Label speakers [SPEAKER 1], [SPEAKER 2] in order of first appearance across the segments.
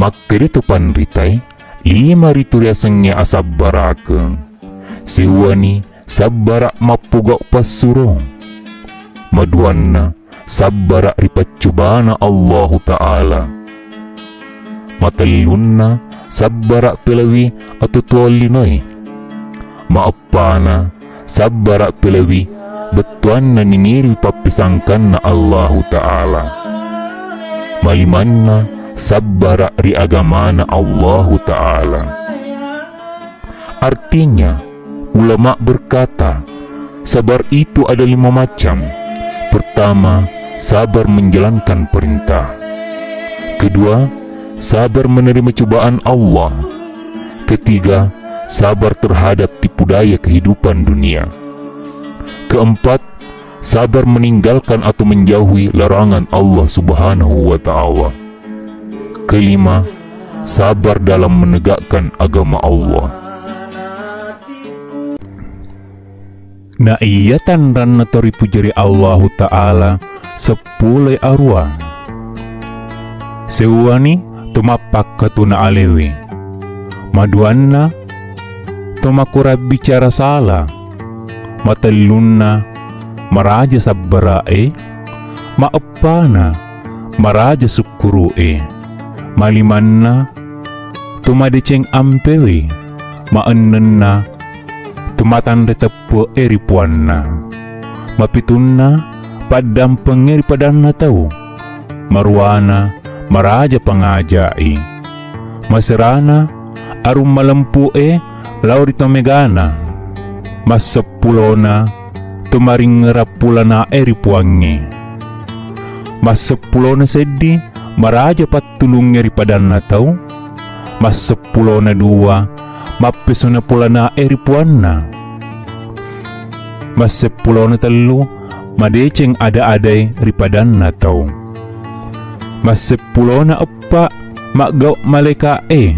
[SPEAKER 1] Makkede tu panritai 5 rituria sengnya asabbarake. Sewani sabbarak mapugak pasurong. Maduanna sabbarak ripacubana Allahu Ta'ala. Matallunna sabbarak pelawi atau tualinoi. Maapana sabbarak pelawi betuanna niniri papisangkanna Allahu Ta'ala. Malimanna sabbarak ri agamana Allahu Ta'ala. Artinya, ulama berkata, sabar itu ada 5 macam. Pertama, sabar menjalankan perintah. Kedua, sabar menerima cobaan Allah. Ketiga, sabar terhadap tipu daya kehidupan dunia. Keempat, sabar meninggalkan atau menjauhi larangan Allah Subhanahu wa Ta'ala. Kelima, sabar dalam menegakkan agama Allah.
[SPEAKER 2] Na iya tanran natori pujari Allahu Ta'ala 10 arwah. Sewani tumapak katuna alewi. Maduanna tumakurab bicara salah. Matallunna maraja sabbarae. Maapana maraja sukuru'e. Malimanna tumadeceng ampewe. Maannenna tumatan retepo eripuanna. Mapitunna padam pengeri padanna tau. Marwana maraja pangajai. Maserana arum malempue lauri tomegana. Mas 10 tumaring ngerapulana eripuangi. Mas 10 seddi maraja patulung ngeri padanna tau. Mas 10 2 mapesuna pulana eripuanna. Mas 10 3 madeceng ada-adai ripadanna tau. Mas 10 4 maggaw malekae.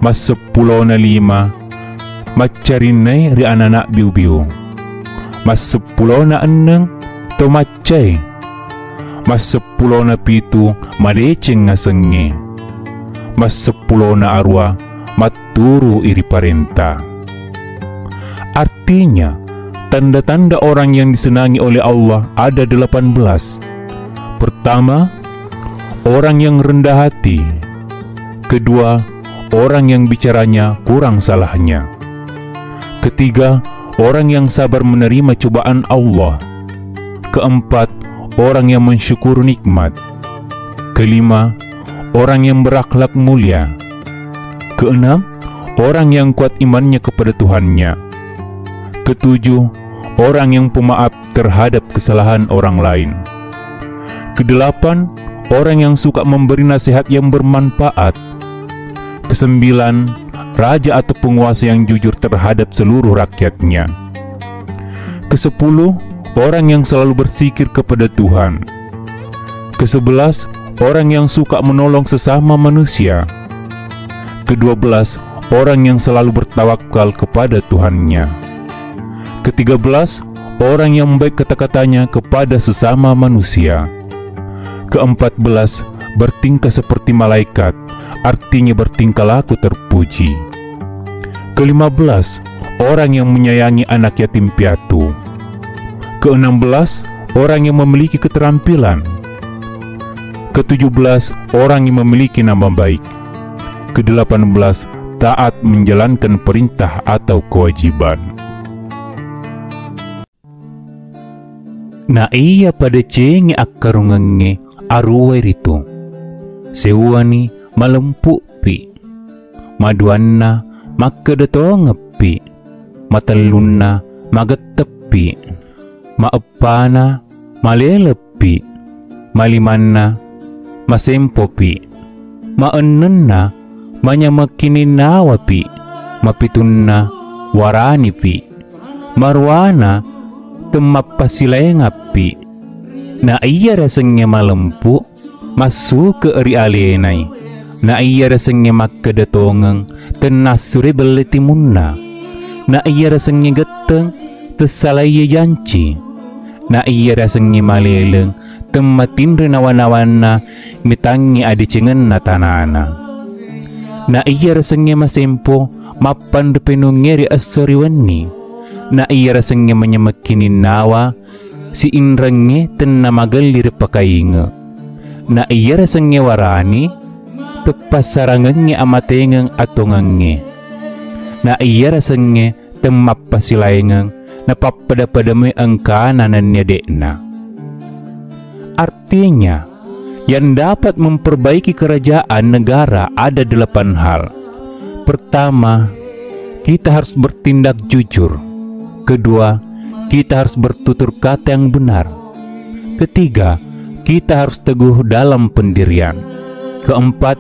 [SPEAKER 2] Mas 10 5 macarinay ri anana biu-biu. Mas 10 6 tomacay. Mas 10 7 madeceng ngasengi. Mas 10 arwa maturu iri parenta. Artinya, tanda-tanda orang yang disenangi oleh Allah ada 18. Pertama, orang yang rendah hati. Kedua, orang yang bicaranya kurang salahnya. Ketiga, orang yang sabar menerima cobaan Allah. Keempat, orang yang mensyukur nikmat. Kelima, orang yang berakhlak mulia. Keenam, orang yang kuat imannya kepada Tuhannya. Ketujuh, orang yang pemaaf terhadap kesalahan orang lain. Kedelapan, orang yang suka memberi nasihat yang bermanfaat. Kesembilan, raja atau penguasa yang jujur terhadap seluruh rakyatnya. Kesepuluh, orang yang selalu berzikir kepada Tuhan. Kesebelas, orang yang suka menolong sesama manusia. Ke-12, orang yang selalu bertawakal kepada Tuhannya. Ke-13, orang yang baik kata-katanya kepada sesama manusia. Ke-14, bertingkah seperti malaikat, artinya bertingkah laku terpuji. Ke-15, orang yang menyayangi anak yatim piatu. Ke-16, orang yang memiliki keterampilan. Ke-17, orang yang memiliki nama baik. Ke-18, taat menjalankan perintah atau kewajiban. Na iya pada cengi akarungenge aruwe ritu. Sewani malempu pi. Maduanna makkedetongepi. Matallunna magettepi. Maepana malelepi. Malimanna masempopi. Maennenna manyamakkininawapi. Mapitunna waranipi. Marwana temapasilaengapi. Na iya rasengnya malempu masuk ke eri alenai. Na iya rasengnya makkedatongeng tenasure beletimunna. Na iya rasengnya geteng tesalaya janci. Na iya rasengnya maleleng temmatin renawan-nawanna mitangi adicengen na tanana. Na iya rasanya masempo mapan depenungeri asori wani. Na iya rasanya menyemekini nawa si inrenge tenna magalir pakainge. Na iya rasanya warani tepas sarangannya amatengeng atongange. Na iya rasanya temap pasilaengeng na papada-padame angka nanannya dekna. Artinya, yang dapat memperbaiki kerajaan negara ada 8 hal. Pertama, kita harus bertindak jujur. Kedua, kita harus bertutur kata yang benar. Ketiga, kita harus teguh dalam pendirian. Keempat,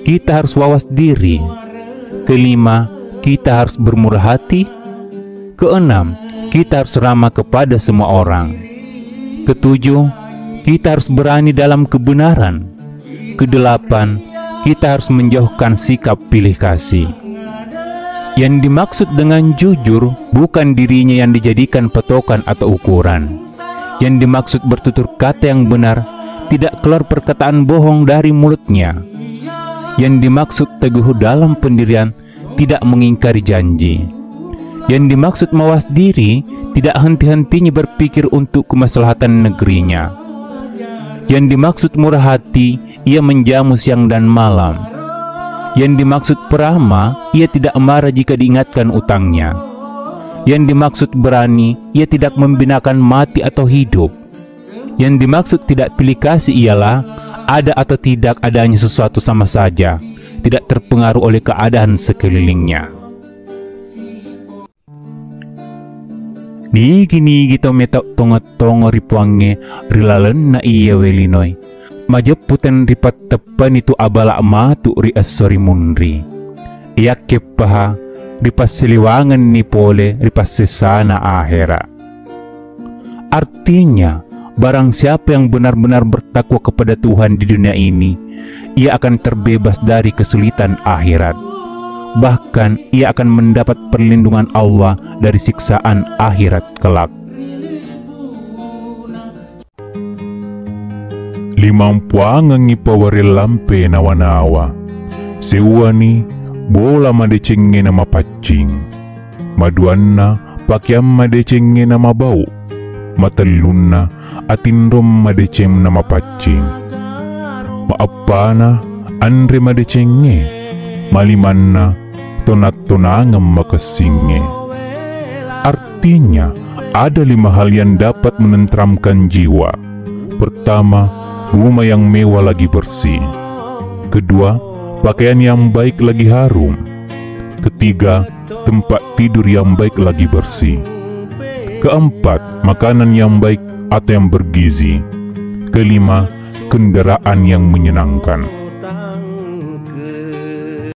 [SPEAKER 2] kita harus wawas diri. Kelima, kita harus bermurah hati. Keenam, kita harus ramah kepada semua orang. Ketujuh, kita harus berani dalam kebenaran. Kedelapan, kita harus menjauhkan sikap pilih kasih. Yang dimaksud dengan jujur bukan dirinya yang dijadikan patokan atau ukuran. Yang dimaksud bertutur kata yang benar, tidak keluar perkataan bohong dari mulutnya. Yang dimaksud teguh dalam pendirian, tidak mengingkari janji. Yang dimaksud mawas diri, tidak henti-hentinya berpikir untuk kemaslahatan negerinya. Yang dimaksud murah hati, ia menjamu siang dan malam. Yang dimaksud peramah, ia tidak marah jika diingatkan utangnya. Yang dimaksud berani, ia tidak membinakan mati atau hidup. Yang dimaksud tidak pilih kasih ialah ada atau tidak adanya sesuatu sama saja, tidak terpengaruh oleh keadaan sekelilingnya. Ni gini kita metak tonga-tonga ripuange rilalen na iya welinoy. Majeputan ripat tepan itu abala matu ri asori munri. Ia kepaha ripas seliwangan ni pole ripas sesana akhera. Artinya, barang siapa yang benar-benar bertakwa kepada Tuhan di dunia ini, ia akan terbebas dari kesulitan akhirat. Bahkan ia akan mendapat perlindungan Allah dari siksaan akhirat kelak.
[SPEAKER 1] Limampuangan ipawari lampe nawa-nawa. Sewani bola madecenge nama pacing. Maduanna pakiam madecenge nama bau. Matalunna atinrom madeceng nama pacing. Maapana andre madecenge. Malimanna tonat-tonangem makasingge. Artinya, ada 5 hal yang dapat menenteramkan jiwa. Pertama, rumah yang mewah lagi bersih. Kedua, pakaian yang baik lagi harum. Ketiga, tempat tidur yang baik lagi bersih. Keempat, makanan yang baik atau yang bergizi. Kelima, kendaraan yang menyenangkan.